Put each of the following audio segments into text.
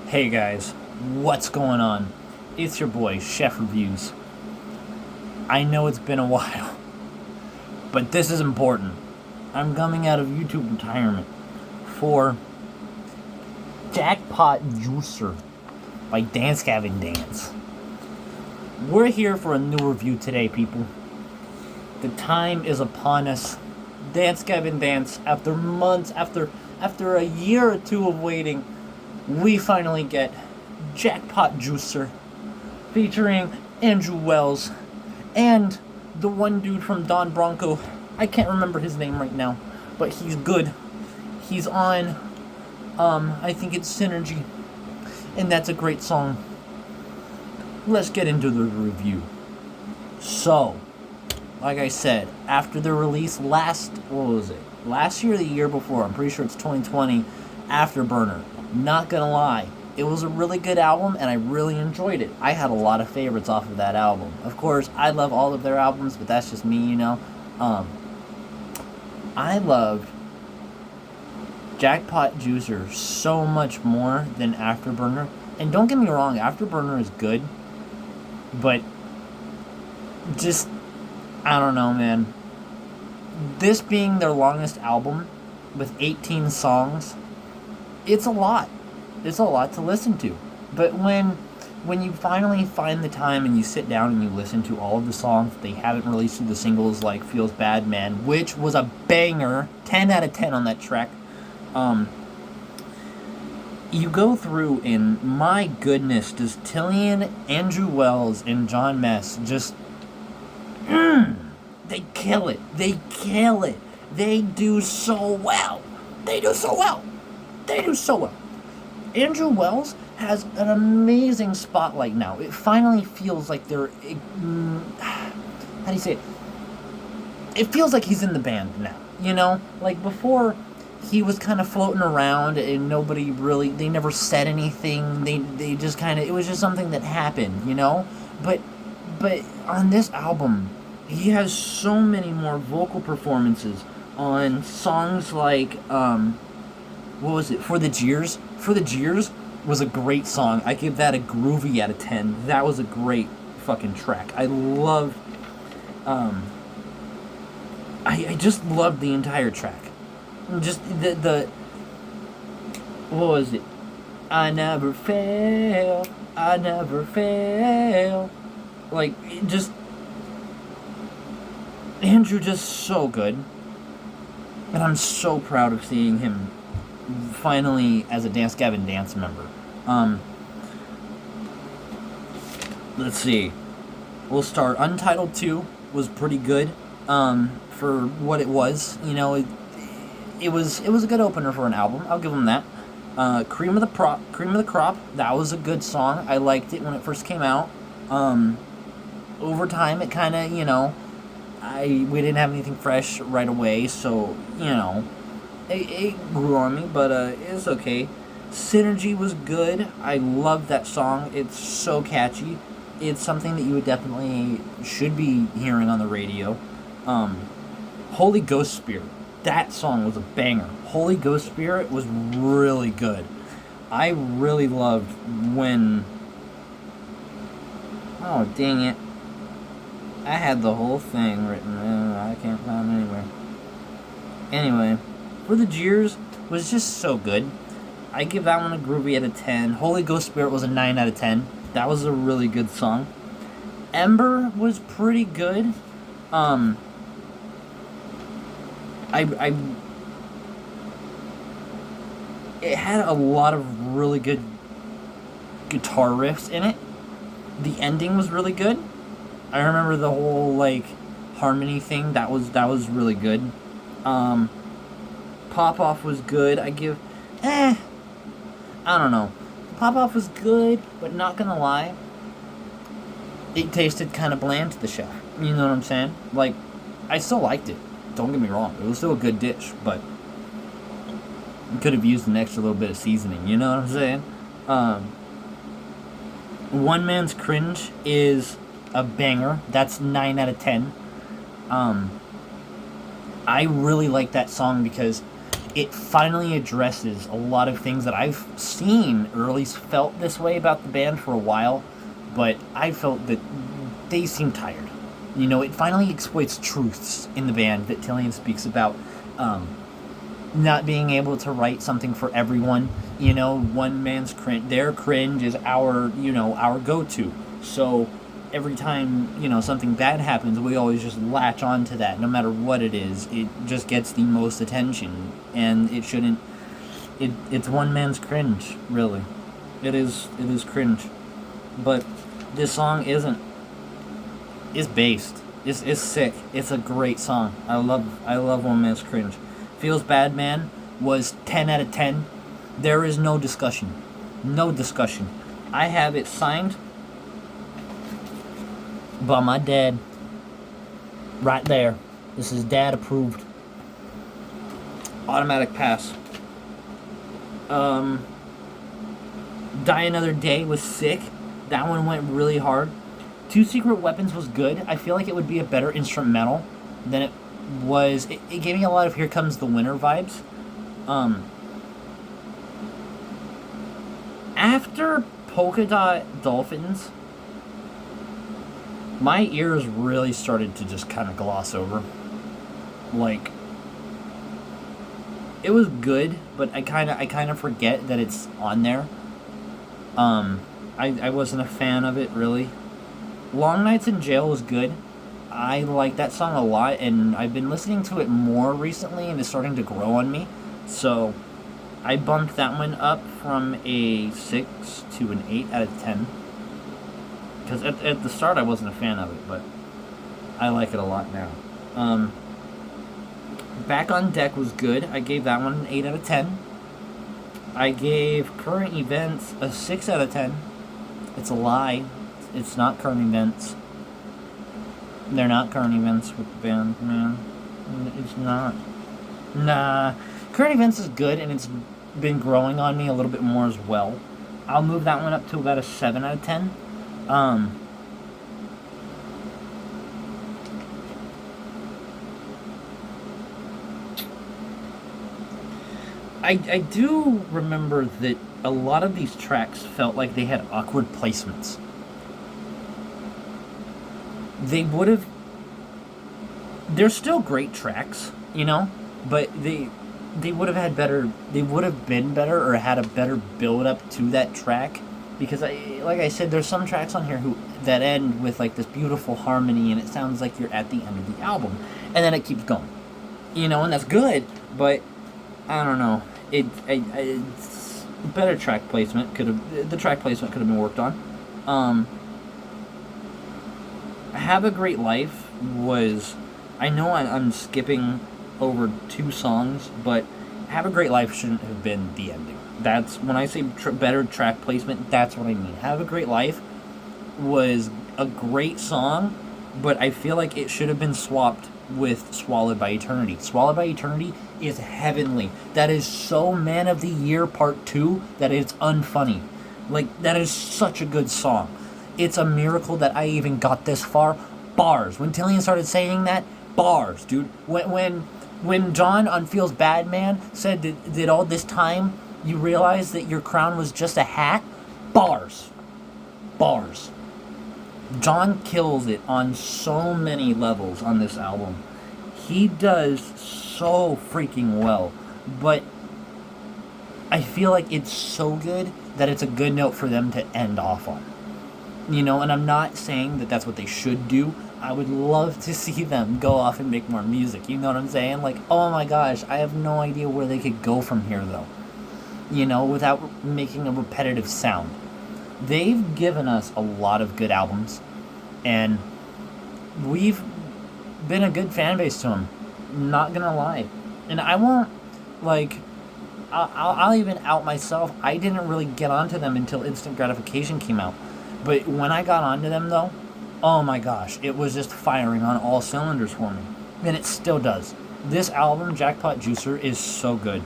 Hey guys, what's going on? It's your boy, Chef Reviews. I know it's been a while, but this is important. I'm coming out of YouTube retirement for JackPot Juicer by Dance Gavin Dance. We're here for a new review today, people. The time is upon us. Dance Gavin Dance, after months, after a year or two of waiting, we finally get JackPot Juicer featuring Andrew Wells and the one dude from Don Bronco. I can't remember his name right now, but he's good. He's on, I think it's Synergy, and that's a great song. Let's get into the review. So, like I said, after the release last year or the year before, I'm pretty sure it's 2020, Afterburner. Not gonna lie, it was a really good album and I really enjoyed it. I had a lot of favorites off of that album. Of course, I love all of their albums, but that's just me, you know. I loved JackPot Juicer so much more than Afterburner. And don't get me wrong, Afterburner is good, but just, I don't know, man. This being their longest album with 18 songs, it's a lot. It's a lot to listen to. But when you finally find the time and you sit down and you listen to all of the songs they haven't released through the singles, like Feels Bad Man, which was a banger, 10 out of 10 on that track. You go through and my goodness, does Tillian, Andrew Wells, and John Mess just they kill it. They kill it. They do so well. They do so well. Andrew Wells has an amazing spotlight now. It finally feels like they're... how do you say it? It feels like he's in the band now, you know? Like, before, he was kind of floating around and nobody really... They never said anything. They just kind of... It was just something that happened, you know? But on this album, he has so many more vocal performances on songs like... what was it? For the Jeers? For the Jeers was a great song. I give that a groovy out of 10. That was a great fucking track. I loved... I just loved the entire track. Just the what was it? I never fail. Like, it just... Andrew just so good. And I'm so proud of seeing him finally as a Dance Gavin Dance member. Let's see. We'll start. Untitled 2 was pretty good for what it was. You know, it was a good opener for an album. I'll give him that. Cream of the Crop, that was a good song. I liked it when it first came out. Over time, it kind of, you know, we didn't have anything fresh right away, so, you know, it grew on me, but it's okay. Synergy was good. I love that song. It's so catchy. It's something that you would definitely should be hearing on the radio. Holy Ghost Spirit. That song was a banger. Holy Ghost Spirit was really good. I really loved when... Oh, dang it. I had the whole thing written. I can't find it anywhere. Anyway, For the Jeers was just so good. I give that one a groovy out of 10. Holy Ghost Spirit was a 9 out of 10. That was a really good song. Ember was pretty good. It had a lot of really good guitar riffs in it. The ending was really good. I remember the whole, like, harmony thing. That was really good. Pop Off was good. I give... I don't know. Pop Off was good, but not gonna lie, it tasted kind of bland to the chef. You know what I'm saying? Like, I still liked it. Don't get me wrong. It was still a good dish, but you could have used an extra little bit of seasoning. You know what I'm saying? One Man's Cringe is a banger. That's 9 out of 10. I really like that song because it finally addresses a lot of things that I've seen, or at least felt this way about the band for a while, but I felt that they seem tired. You know, it finally exploits truths in the band that Tillian speaks about. Not being able to write something for everyone. You know, one man's cringe, their cringe is our, our go-to. So every time, something bad happens, we always just latch on to that. No matter what it is, it just gets the most attention. And it shouldn't, it's one man's cringe, really. It is cringe. But this song isn't. It's based. It's sick. It's a great song. I love One Man's Cringe. Feels Bad Man was 10 out of 10. There is no discussion. No discussion. I have it signed by my dad. Right there. This is dad approved. Automatic pass. Die Another Day was sick. That one went really hard. Two Secret Weapons was good. I feel like it would be a better instrumental than it was. It gave me a lot of Here Comes the Winter vibes. After Polka Dot Dolphins, my ears really started to just kind of gloss over. Like, it was good, but I kind of forget that it's on there. I wasn't a fan of it, really. Long Nights in Jail was good. I like that song a lot, and I've been listening to it more recently, and it's starting to grow on me. So, I bumped that one up from a 6 to an 8 out of 10. Because at the start, I wasn't a fan of it, but I like it a lot now. Back on Deck was good. I gave that one an 8 out of 10. I gave Current Events a 6 out of 10. It's a lie. It's not Current Events. They're not Current Events with the band, man. It's not. Nah. Current Events is good, and it's been growing on me a little bit more as well. I'll move that one up to about a 7 out of 10. I do remember that a lot of these tracks felt like they had awkward placements. They would have... They're still great tracks, but they would have had better... They would have been better or had a better build-up to that track. Because, like I said, there's some tracks on here that end with, like, this beautiful harmony, and it sounds like you're at the end of the album. And then it keeps going. And that's good, but... I don't know. It's better track placement. The track placement could have been worked on. Have a Great Life was... I know I'm skipping over 2 songs, but Have a Great Life shouldn't have been the ending. That's when I say better track placement. That's what I mean. Have a Great Life was a great song, but I feel like it should have been swapped with Swallowed by Eternity. Swallowed by Eternity is heavenly. That is so Man of the Year Part 2 that it's unfunny. Like, that is such a good song. It's a miracle that I even got this far. Bars. When Tillian started saying that, bars, dude. When John on Feels Bad Man said that all this time you realized that your crown was just a hat, bars. Bars. John kills it on so many levels on this album. He does so freaking well. But I feel like it's so good that it's a good note for them to end off on. And I'm not saying that that's what they should do. I would love to see them go off and make more music. You know what I'm saying? Like, oh my gosh, I have no idea where they could go from here, though. Without making a repetitive sound. They've given us a lot of good albums, and we've been a good fan base to them. Not gonna lie. And I won't, I'll even out myself. I didn't really get onto them until Instant Gratification came out. But when I got onto them, though, oh my gosh, it was just firing on all cylinders for me. And it still does. This album, JackPot Juicer, is so good.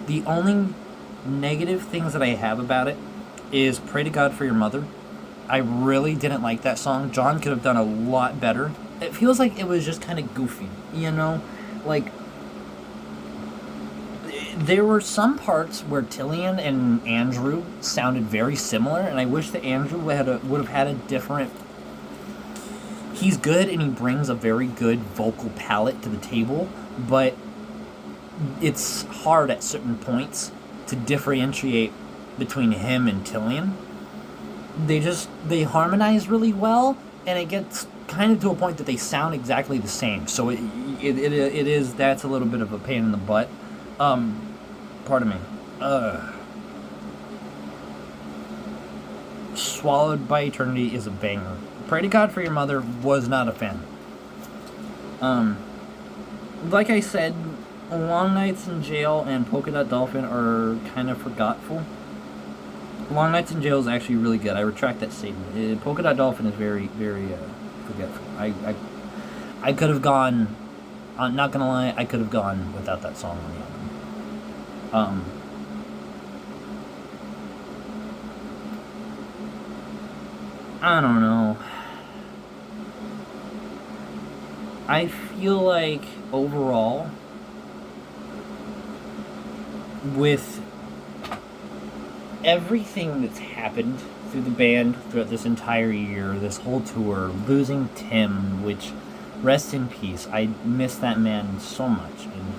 The only negative things that I have about it is Pray to God for Your Mother. I really didn't like that song. John could have done a lot better. It feels like it was just kind of goofy, There were some parts where Tillian and Andrew sounded very similar, and I wish that Andrew would have had a different. He's good and he brings a very good vocal palette to the table, but it's hard at certain points to differentiate between him and Tillian. They harmonize really well, and it gets kind of to a point that they sound exactly the same. So that's a little bit of a pain in the butt. Pardon me. Swallowed by Eternity is a banger. Pray to God for Your Mother was not a fan. Like I said, Long Nights in Jail and Polka Dot Dolphin are kind of forgetful. Long Nights in Jail is actually really good. I retract that statement. Polka Dot Dolphin is very, very forgetful. I could have gone. I'm not gonna lie. I could have gone without that song on the album. I don't know. I feel like overall, with everything that's happened through the band throughout this entire year, this whole tour, losing Tim, which, rest in peace, I miss that man so much, and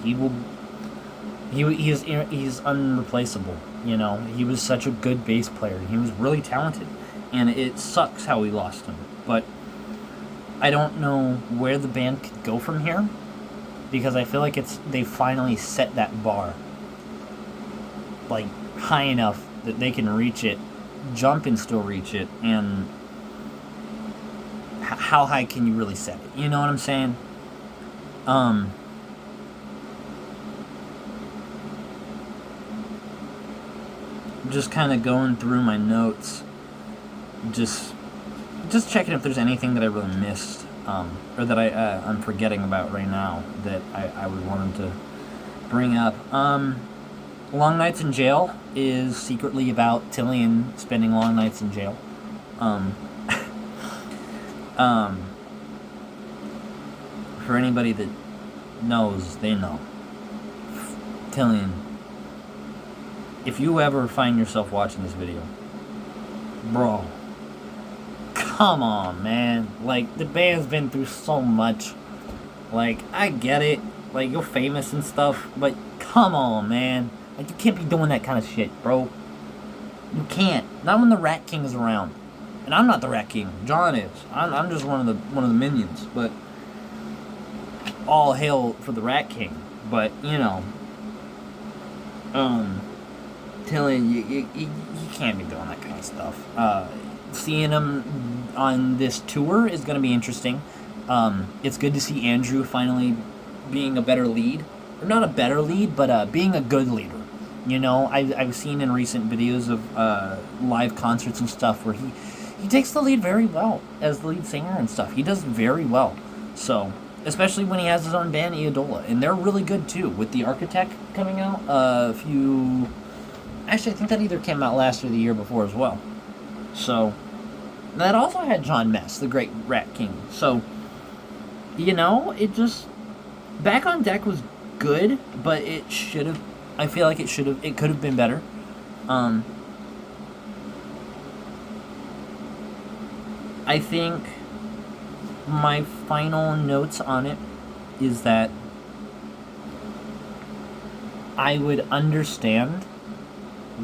he's unreplaceable, you know. He was such a good bass player, he was really talented, and it sucks how we lost him, but I don't know where the band could go from here, because I feel like they finally set that bar, like, high enough that they can reach it, jump and still reach it, and how high can you really set it? You know what I'm saying? Just kind of going through my notes, just checking if there's anything that I really missed, or that I'm forgetting about right now that I would want them to bring up. Long Nights in Jail is secretly about Tillian spending long nights in jail. For anybody that knows, they know. Tillian, if you ever find yourself watching this video, bro, come on, man. Like, the band's been through so much. Like, I get it. Like, you're famous and stuff, but come on, man. Like, you can't be doing that kind of shit, bro. You can't. Not when the Rat King is around. And I'm not the Rat King. John is. I'm just one of the minions. But all hail for the Rat King. But, you know, telling you can't be doing that kind of stuff. Seeing him on this tour is going to be interesting. It's good to see Andrew finally being a better lead. Or not a better lead, but being a good leader. You know, I've seen in recent videos of live concerts and stuff where he takes the lead very well as the lead singer and stuff. He does very well. So, especially when he has his own band, Iadola. And they're really good, too, with The Architect coming out. Actually, I think that either came out last or the year before as well. So, that also had John Mess, the great Rat King. So, you know, it just... Back on Deck was good, but it should have... I feel like it could have been better. I think my final notes on it is that I would understand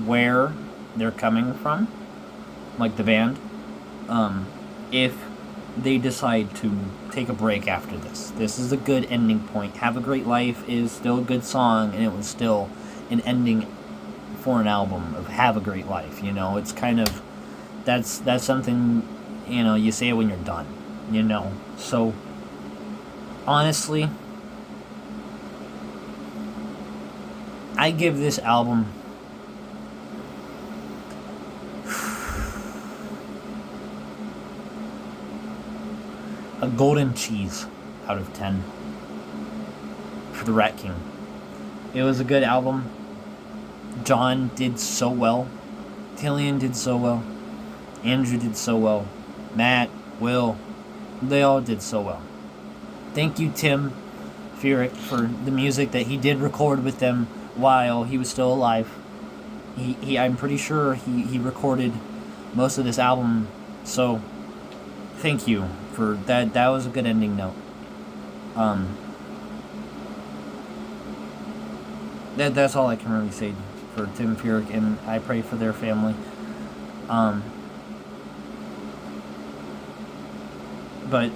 where they're coming from, like the band, if they decide to take a break after this. This is a good ending point. Have a Great Life is still a good song, and it was still an ending for an album of Have a Great Life. You know, it's kind of, that's something, you know, you say it when you're done, you know. So, honestly, I give this album a golden cheese out of 10 for the Rat King. It was a good album. John did so well. Tillian did so well. Andrew did so well. Matt, Will, they all did so well. Thank you, Tim Furyk, for the music that he did record with them while he was still alive. I'm pretty sure he recorded most of this album, so thank you for that. That was a good ending note. That's all I can really say for Tim and Furyk, and I pray for their family. But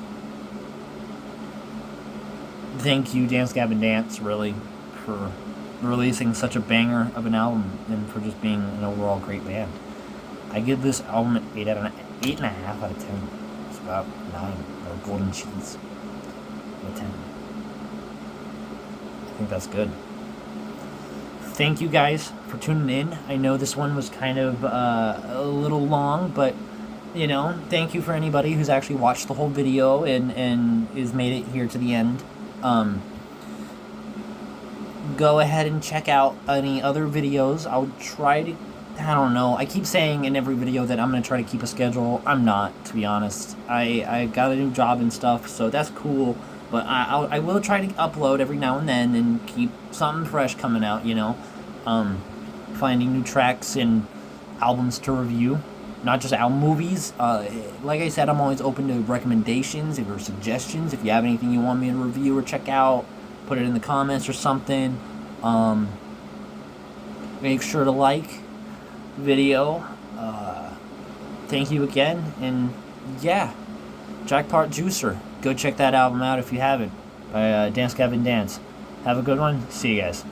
thank you, Dance Gavin Dance, really, for releasing such a banger of an album and for just being an overall great band. I give this album an 8.5 out of 10. It's about 9, or golden cheese out of 10. I think that's good. Thank you guys for tuning in. I know this one was kind of a little long, but you know, thank you for anybody who's actually watched the whole video and has made it here to the end. Go ahead and check out any other videos. I'll try to, I don't know, I keep saying in every video that I'm going to try to keep a schedule. I'm not, to be honest. I got a new job and stuff, so that's cool. But I will try to upload every now and then and keep something fresh coming out, you know. Finding new tracks and albums to review. Not just album movies. Like I said, I'm always open to recommendations or suggestions. If you have anything you want me to review or check out, put it in the comments or something. Make sure to like the video. Thank you again. And yeah, JackPot Juicer. Go check that album out if you haven't. By Dance Gavin Dance. Have a good one. See you guys.